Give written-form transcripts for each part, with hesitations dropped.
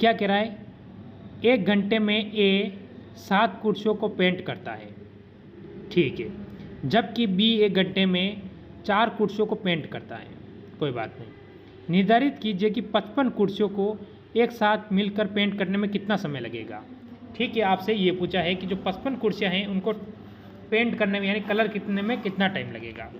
क्या कह रहा है, 1 घंटे में ए 7 कुर्सियों को पेंट करता है, ठीक है, जबकि बी 1 घंटे में 4 कुर्सियों को पेंट करता है। कोई बात नहीं। निर्धारित कीजिए कि 55 कुर्सियों को एक साथ मिलकर पेंट करने में कितना समय लगेगा। ठीक है, आपसे ये पूछा है कि जो 55 कुर्सियाँ हैं उनको पेंट करने में यानी कलर कितने में कितना टाइम लगेगा।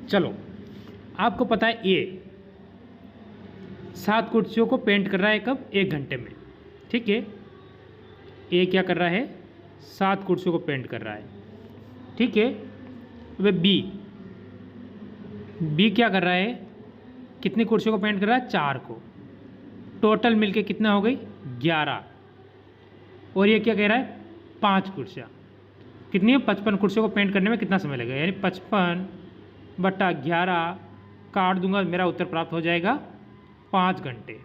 चलो, आपको पता है ए 7 कुर्सियों को पेंट कर रहा है कब, 1 घंटे में। ठीक है, ए क्या कर रहा है, 7 कुर्सियों को पेंट कर रहा है। ठीक है, वे बी क्या कर रहा है, कितनी कुर्सियों को पेंट कर रहा है, 4 को। टोटल मिलके कितना हो गई, 11। और ये क्या कह रहा है, 5 कुर्सियाँ। कितनी है, 55 कुर्सियों को पेंट करने में कितना समय लगेगा, यानी 55/11 काट दूंगा, मेरा उत्तर प्राप्त हो जाएगा 5 घंटे।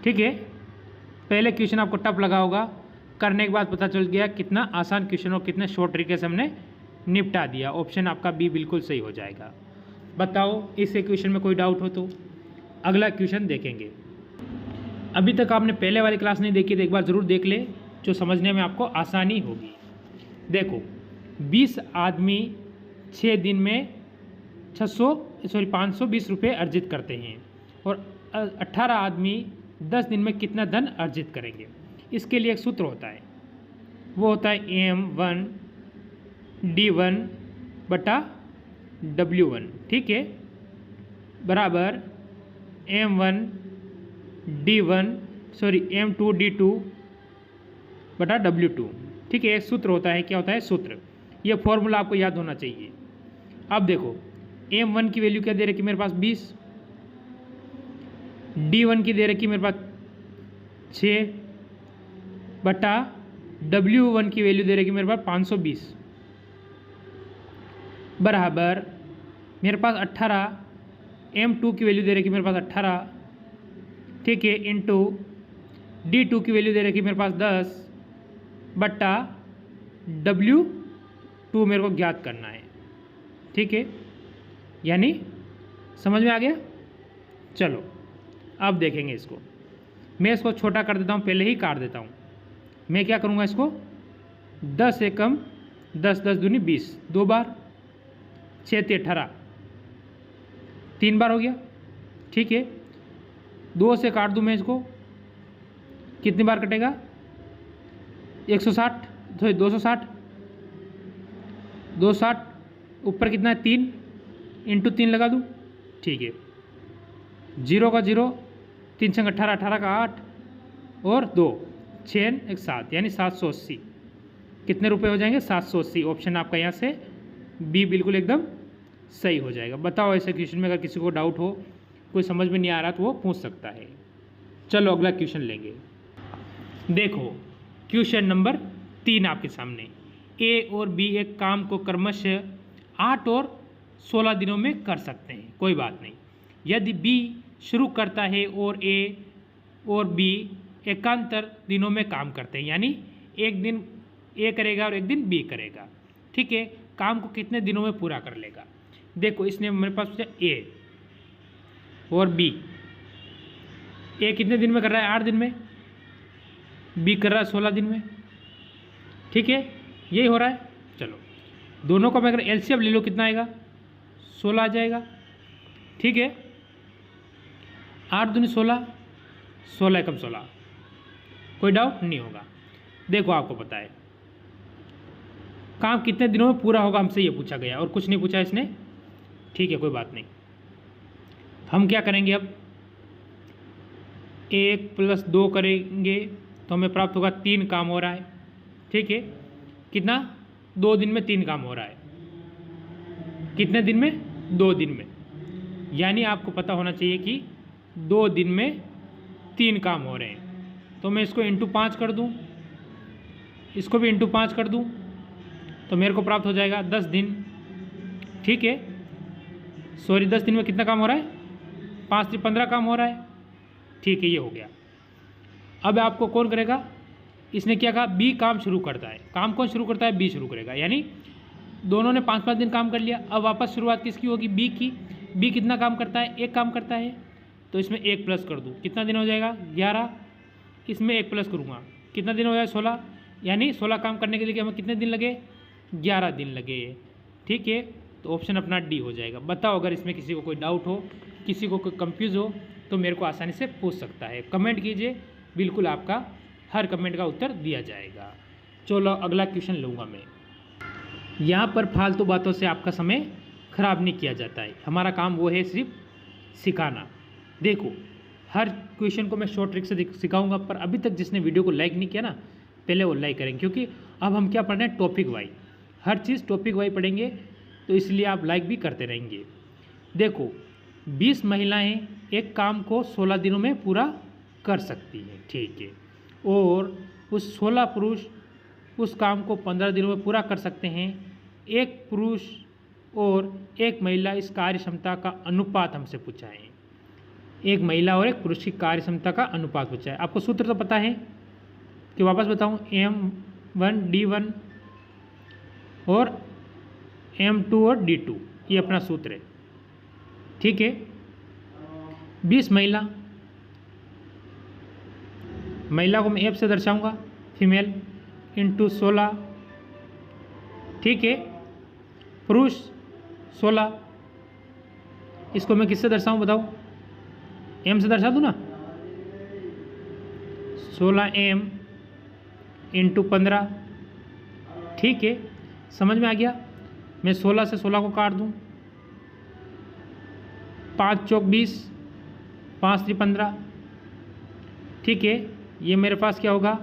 ठीक है, पहले क्वेश्चन आपको टफ लगा होगा, करने के बाद पता चल गया कितना आसान क्वेश्चन और कितने शॉर्ट तरीके से हमने निपटा दिया। ऑप्शन आपका बी बिल्कुल सही हो जाएगा। बताओ इस क्वेश्चन में कोई डाउट हो तो अगला क्वेश्चन देखेंगे। अभी तक आपने पहले वाली क्लास नहीं देखी तो एक बार ज़रूर देख ले, जो समझने में आपको आसानी होगी। देखो, 20 आदमी 6 दिन में 520 रुपये अर्जित करते हैं और 18 आदमी 10 दिन में कितना धन अर्जित करेंगे। इसके लिए एक सूत्र होता है, वो होता है M1D1/W1। ठीक है, बराबर M2D2/W2। ठीक है, एक सूत्र होता है, क्या होता है सूत्र, ये फॉर्मूला आपको याद होना चाहिए। अब देखो, M1 की वैल्यू क्या दे रखी मेरे पास 20, D1 की दे रखी मेरे पास 6/W1 की वैल्यू दे रखी मेरे पास 520 बराबर मेरे पास 18, M2 की वैल्यू दे रखी मेरे पास 18, ठीक है, इंटू D2 की वैल्यू दे रखी मेरे पास 10/W2 मेरे को ज्ञात करना है। ठीक है, यानी समझ में आ गया। चलो अब देखेंगे इसको, मैं इसको छोटा कर देता हूँ, पहले ही काट देता हूँ। मैं क्या करूँगा, इसको 10 एकम 10, 10 दूनी 20, 2 बार, 6 × 18, 3 बार हो गया। ठीक है, 2 से काट दूँ मैं इसको, कितनी बार कटेगा, 160, 260, 260, ऊपर कितना है 3, इंटू 3 लगा दूँ। ठीक है, 0 का 0, 3 × 18, 18 का 8 और 2, 6 1 7, यानी 780। कितने रुपए हो जाएंगे, 780। ऑप्शन आपका यहाँ से बी बिल्कुल एकदम सही हो जाएगा। बताओ ऐसे क्वेश्चन में अगर किसी को डाउट हो, कोई समझ में नहीं आ रहा तो वो पूछ सकता है। चलो अगला क्वेश्चन लेंगे। देखो, क्वेश्चन नंबर 3 आपके सामने। ए और बी एक काम को क्रमशः 8 और 16 दिनों में कर सकते हैं। कोई बात नहीं, यदि बी शुरू करता है और ए और बी एकांतर दिनों में काम करते हैं, यानी एक दिन ए करेगा और एक दिन बी करेगा। ठीक है, काम को कितने दिनों में पूरा कर लेगा। देखो, इसने मेरे पास पूछा ए और बी, ए कितने दिन में कर रहा है, 8 दिन में, बी कर रहा है 16 दिन में। ठीक है, यही हो रहा है। चलो, दोनों का मैं अगर एलसीएम ले लो कितना आएगा, 16 आ जाएगा। ठीक है, 8 दूनी 16, 16 एकम 16, कोई डाउट नहीं होगा। देखो, आपको पता है काम कितने दिनों में पूरा होगा, हमसे ये पूछा गया और कुछ नहीं पूछा इसने। ठीक है, कोई बात नहीं। हम क्या करेंगे, अब 1 + 2 करेंगे तो हमें प्राप्त होगा 3 काम हो रहा है। ठीक है, कितना, 2 दिन में 3 काम हो रहा है। कितने दिन में, 2 दिन में, यानी आपको पता होना चाहिए कि 2 दिन में 3 काम हो रहे हैं। तो मैं इसको × 5 कर दूं, इसको भी × 5 कर दूं, तो मेरे को प्राप्त हो जाएगा 10 दिन। ठीक है, 10 दिन में कितना काम हो रहा है, 5 × 15 काम हो रहा है। ठीक है, ये हो गया। अब आपको कौन करेगा, इसने क्या कहा, बी काम शुरू करता है। काम कौन शुरू करता है, बी शुरू करेगा, यानी दोनों ने 5-5 दिन काम कर लिया। अब वापस शुरुआत किसकी होगी, बी की। बी कितना काम करता है, 1 काम करता है। तो इसमें 1 प्लस कर दूँ, कितना दिन हो जाएगा 11, इसमें 1 प्लस करूँगा, कितना दिन हो जाएगा 16, यानी 16 काम करने के लिए हमें कितने दिन लगे 11 दिन लगे। ठीक है, तो ऑप्शन अपना डी हो जाएगा। बताओ अगर इसमें किसी को कोई डाउट हो, किसी को कोई कंफ्यूज हो तो मेरे को आसानी से पूछ सकता है, कमेंट कीजिए, बिल्कुल आपका हर कमेंट का उत्तर दिया जाएगा। चलो अगला क्वेश्चन लूँगा मैं। यहाँ पर फालतू बातों से आपका समय खराब नहीं किया जाता है, हमारा काम वो है सिर्फ सिखाना। देखो हर क्वेश्चन को मैं शॉर्ट ट्रिक से सिखाऊंगा, पर अभी तक जिसने वीडियो को लाइक नहीं किया ना, पहले वो लाइक करेंगे, क्योंकि अब हम क्या पढ़ रहे हैं टॉपिक वाइज, हर चीज़ टॉपिक वाइज पढ़ेंगे, तो इसलिए आप लाइक भी करते रहेंगे। देखो 20 महिलाएं एक काम को 16 दिनों में पूरा कर सकती हैं, ठीक है, और उस 16 पुरुष उस काम को 15 दिनों में पूरा कर सकते हैं। एक पुरुष और एक महिला इस कार्य क्षमता का अनुपात हमसे पूछा है, एक महिला और एक पुरुष की कार्य क्षमता का अनुपात पूछा है। आपको सूत्र तो पता है कि वापस बताऊं, M1 D1 और M2 और D2, ये अपना सूत्र है। ठीक है, 20 महिला को मैं F से दर्शाऊंगा, फीमेल इंटू 16, ठीक है, पुरुष 16, इसको मैं किससे दर्शाऊं बताओ, M से दर्शा दूँ ना, 16M इंटू 15, ठीक है, समझ में आ गया। मैं 16 से 16 को काट दूँ, 5 चौक 20, 5 3 15, ठीक है, ये मेरे पास क्या होगा,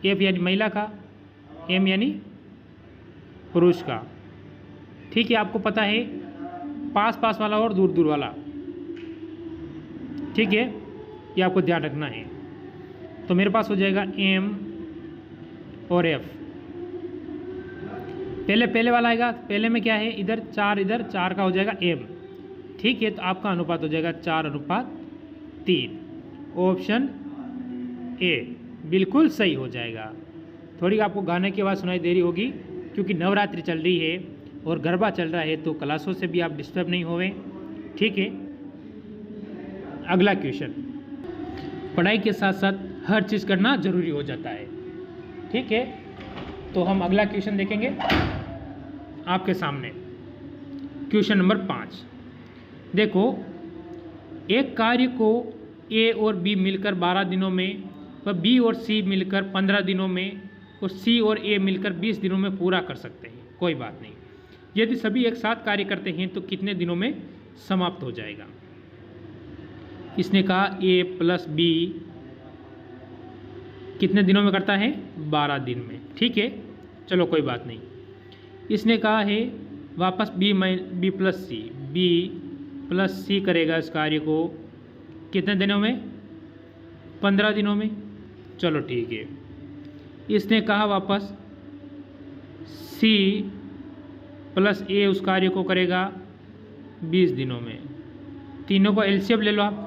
F यानी महिला का, M यानी पुरुष का। ठीक है, आपको पता है पास पास वाला और दूर दूर वाला, ठीक है, ये आपको ध्यान रखना है। तो मेरे पास हो जाएगा M और F, पहले वाला आएगा, पहले में क्या है, इधर 4 का हो जाएगा M, ठीक है, तो आपका अनुपात हो जाएगा 4:3, ऑप्शन ए बिल्कुल सही हो जाएगा। थोड़ी आपको गाने की आवाज़ सुनाई दे रही होगी, क्योंकि नवरात्रि चल रही है और गरबा चल रहा है, तो क्लासों से भी आप डिस्टर्ब नहीं होवे। ठीक है, अगला क्वेश्चन, पढ़ाई के साथ साथ हर चीज़ करना जरूरी हो जाता है। ठीक है, तो हम अगला क्वेश्चन देखेंगे आपके सामने, क्वेश्चन नंबर 5। देखो, एक कार्य को A और B मिलकर 12 दिनों में व B और C मिलकर 15 दिनों में और C और A मिलकर 20 दिनों में पूरा कर सकते हैं। कोई बात नहीं, यदि सभी एक साथ कार्य करते हैं तो कितने दिनों में समाप्त हो जाएगा। इसने कहा A प्लस B कितने दिनों में करता है, 12 दिन में। ठीक है, चलो कोई बात नहीं। इसने कहा है वापस B प्लस C करेगा इस कार्य को कितने दिनों में, 15 दिनों में। चलो ठीक है, इसने कहा वापस C प्लस A उस कार्य को करेगा 20 दिनों में। तीनों को एलसीएम ले लो आप,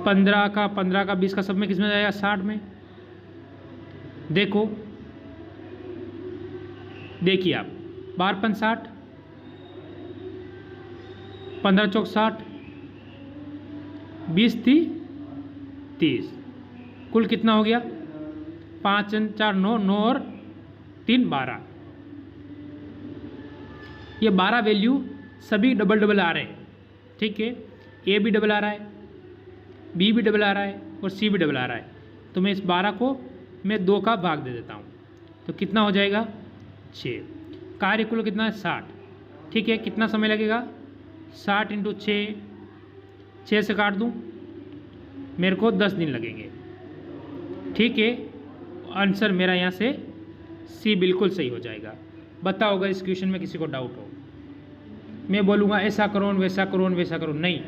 15 का 20 का सब में किस में जाएगा, 60 में। देखिए आप, 12 5 60, 15 चौक 60, 20 30, कुल कितना हो गया, 5 4 9 और 3 12। ये 12 वैल्यू सभी डबल डबल आ रहे हैं। ठीक है, A भी डबल आ रहा है, B भी डबल आ रहा है और C भी डबल आ रहा है। तो मैं इस 12 को मैं 2 का भाग दे देता हूँ, तो कितना हो जाएगा 6। कार्य कुल कितना है 60। ठीक है, कितना समय लगेगा, 60 × 6, 6 से काट दूँ, मेरे को 10 दिन लगेंगे। ठीक है, आंसर मेरा यहाँ से C बिल्कुल सही हो जाएगा। बताओ अगर इस क्वेश्चन में किसी को डाउट हो। मैं बोलूँगा ऐसा करो वैसा करो वैसा करो, नहीं,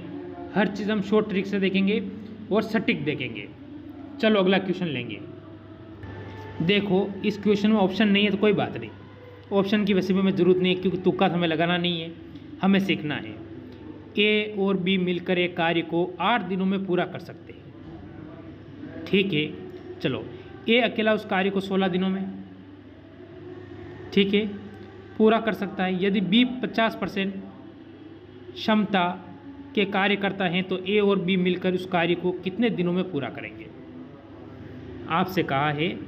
हर चीज़ हम शॉर्ट ट्रिक से देखेंगे और सटीक देखेंगे। चलो अगला क्वेश्चन लेंगे। देखो, इस क्वेश्चन में ऑप्शन नहीं है तो कोई बात नहीं, ऑप्शन की वैसे भी हमें ज़रूरत नहीं है, क्योंकि तुक्का हमें लगाना नहीं है, हमें सीखना है। A और B मिलकर एक कार्य को 8 दिनों में पूरा कर सकते हैं। ठीक है, चलो A अकेला उस कार्य को 16 दिनों में, ठीक है, पूरा कर सकता है। यदि B 50% क्षमता के कार्य करता है तो ए और बी मिलकर उस कार्य को कितने दिनों में पूरा करेंगे। आपसे कहा है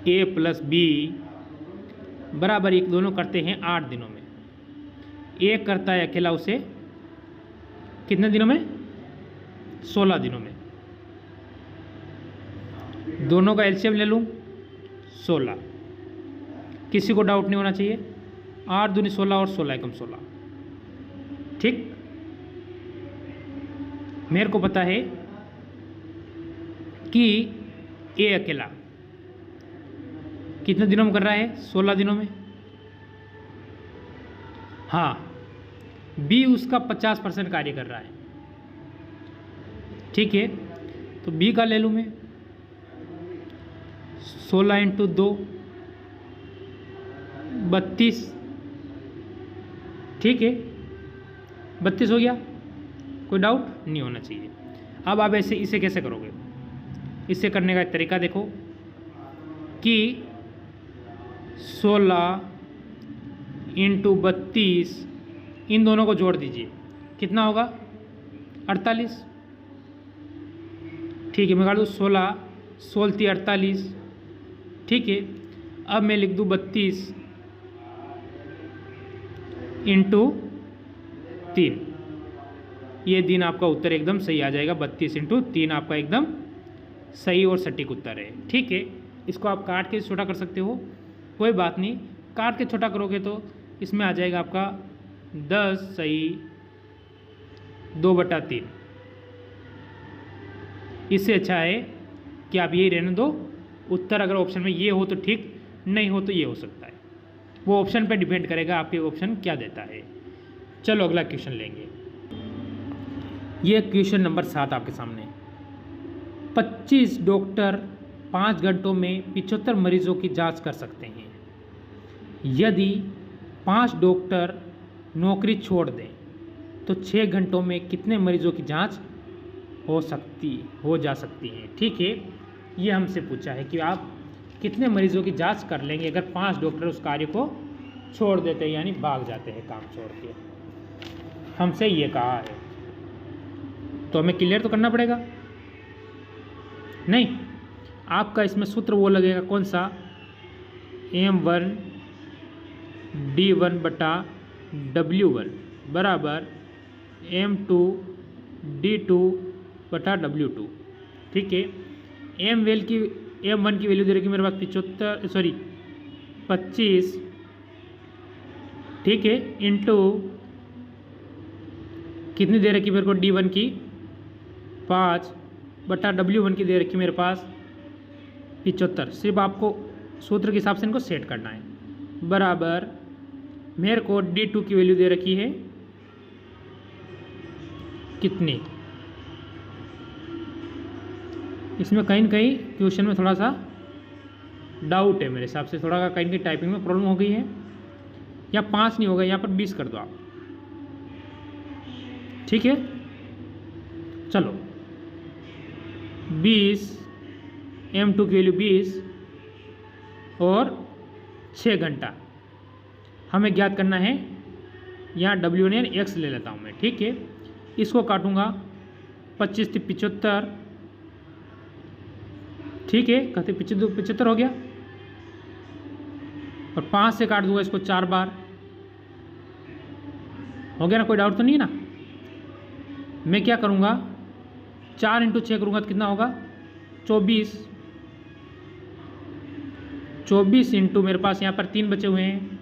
ए प्लस बी बराबर एक दोनों करते हैं 8 दिनों में। ए करता है अकेला उसे कितने दिनों में? 16 दिनों में। दोनों का एलसीएम ले लूँ 16, किसी को डाउट नहीं होना चाहिए। 8 दूनी 16 और 16 एकम 16, ठीक। मेरे को पता है कि ए अकेला कितने दिनों में कर रहा है? 16 दिनों में। हाँ, बी उसका 50% कार्य कर रहा है, ठीक है। तो बी का ले लूँ मैं 16 इंटू 2 32, ठीक है। 32 हो गया, कोई डाउट नहीं होना चाहिए। अब आप ऐसे इसे कैसे करोगे? इसे करने का एक तरीका देखो कि 16 इंटू 32 इन दोनों को जोड़ दीजिए, कितना होगा? 48, ठीक है। मैं काट दूँ 16 16 48, ठीक है। अब मैं लिख दूँ 32 इंटू 3, ये दिन आपका उत्तर एकदम सही आ जाएगा। 32 इंटू 3 आपका एकदम सही और सटीक उत्तर है, ठीक है। इसको आप काट के छोटा कर सकते हो, कोई बात नहीं। काट के छोटा करोगे तो इसमें आ जाएगा आपका 10 सही 2/3। इससे अच्छा है कि आप यही रहने दो। उत्तर अगर ऑप्शन में ये हो तो ठीक, नहीं हो तो ये हो सकता है। वो ऑप्शन पे डिपेंड करेगा आपके ऑप्शन क्या देता है। चलो अगला क्वेश्चन लेंगे। ये क्वेश्चन नंबर 7 आपके सामने। 25 डॉक्टर 5 घंटों में 75 मरीजों की जांच कर सकते हैं। यदि 5 डॉक्टर नौकरी छोड़ दें तो 6 घंटों में कितने मरीजों की जांच हो जा सकती है। ठीक है, ये हमसे पूछा है कि आप कितने मरीजों की जांच कर लेंगे अगर 5 डॉक्टर उस कार्य को छोड़ देते हैं, यानी भाग जाते हैं काम छोड़ के। हमसे ये कहा है तो हमें क्लियर तो करना पड़ेगा। नहीं, आपका इसमें सूत्र वो लगेगा कौन सा? M1 D1 बटा W1 बराबर M2 D2 बटा W2। ठीक है, M1 की वैल्यू दे रखी मेरे पास 25, ठीक है, इंटू कितनी दे रखी मेरे को D1 की 5 बटा W1 की दे रखी मेरे पास 75। सिर्फ आपको सूत्र के हिसाब से इनको सेट करना है। बराबर मेरे को D2 की वैल्यू दे रखी है कितनी? इसमें कहीं न कहीं क्वेश्चन में थोड़ा सा डाउट है मेरे हिसाब से, थोड़ा कहीं कहीं टाइपिंग में प्रॉब्लम हो गई है। या 5 नहीं होगा, यहाँ पर 20 कर दो आप। ठीक है, चलो 20 M2 की वैल्यू 20 और 6 घंटा हमें ज्ञात करना है। यहाँ W1 X ले लेता हूँ मैं। ठीक है, इसको काटूंगा 25 से 75, ठीक है, कहते 75 हो गया, और 5 से काट दूंगा इसको 4 बार। हो गया ना? कोई डाउट तो नहीं है ना? मैं क्या करूँगा, 4 इंटू 6 करूँगा तो कितना होगा? 24 इंटू मेरे पास यहाँ पर 3 बचे हुए हैं,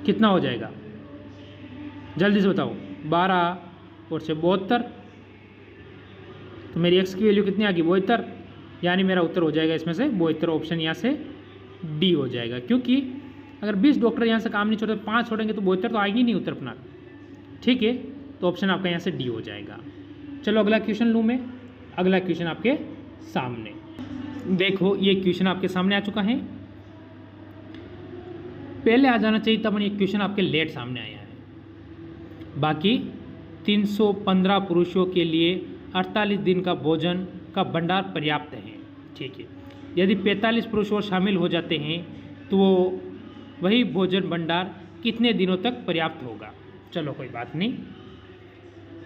कितना हो जाएगा? जल्दी से बताओ। 12 और 6 72। तो मेरी x की वैल्यू कितनी आ गई? 72। यानी मेरा उत्तर हो जाएगा इसमें से 72। ऑप्शन यहाँ से डी हो जाएगा, क्योंकि अगर 20 डॉक्टर यहाँ से काम नहीं छोड़े, 5 छोड़ेंगे तो 72 तो आएगी नहीं उत्तर अपना। ठीक है, तो ऑप्शन आपका यहाँ से डी हो जाएगा। चलो अगला क्वेश्चन लूँ मैं। अगला क्वेश्चन आपके सामने देखो, ये क्वेश्चन आपके सामने आ चुका है। पहले आ जाना चाहिए तब ये क्वेश्चन आपके लेट सामने आया है। बाकी 315 पुरुषों के लिए 48 दिन का भोजन का भंडार पर्याप्त है। ठीक है, यदि 45 पुरुष और शामिल हो जाते हैं तो वही भोजन भंडार कितने दिनों तक पर्याप्त होगा? चलो कोई बात नहीं।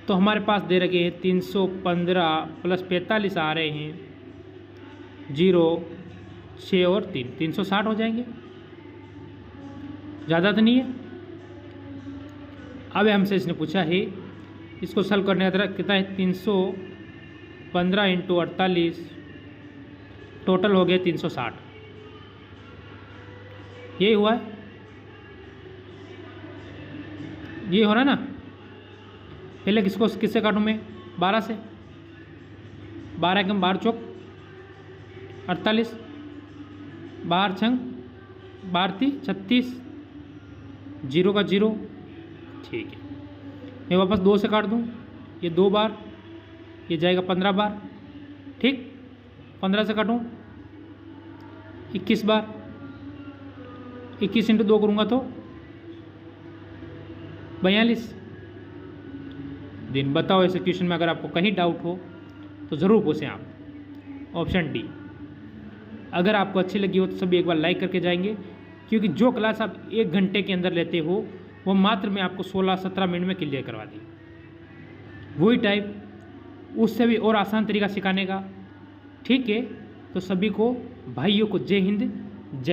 तो हमारे पास दे रखे हैं 315 प्लस 45 आ रहे हैं 0, 6 और 3, 360 हो जाएंगे, ज़्यादा तो नहीं है। अब हमसे इसने पूछा है इसको सॉल्व करने का तरह कितना है, 315 इंटू 48 टोटल हो गया 360, यही हुआ है, ये हो रहा है ना। पहले किसको किससे काटूँ मैं, 12 से, 12 एकम 12 चौक 48, 12 छंग 12 ती 36, 0 का 0, ठीक है। मैं वापस 2 से काट दूँ, ये 2 बार, ये जाएगा 15 बार, ठीक। 15 से काटूँ 21 बार, 21 इंटू 2 करूँगा तो 42 दिन। बताओ ऐसे क्वेश्चन में अगर आपको कहीं डाउट हो तो ज़रूर पूछें आप। Option D. अगर आपको अच्छी लगी हो तो सभी एक बार लाइक करके जाएंगे, क्योंकि जो क्लास आप 1 घंटे के अंदर लेते हो वो मात्र मैं आपको 16-17 मिनट में क्लियर करवा दी। वही टाइप उससे भी और आसान तरीका सिखाने का, ठीक है। तो सभी को भाइयों को जय हिंद, जय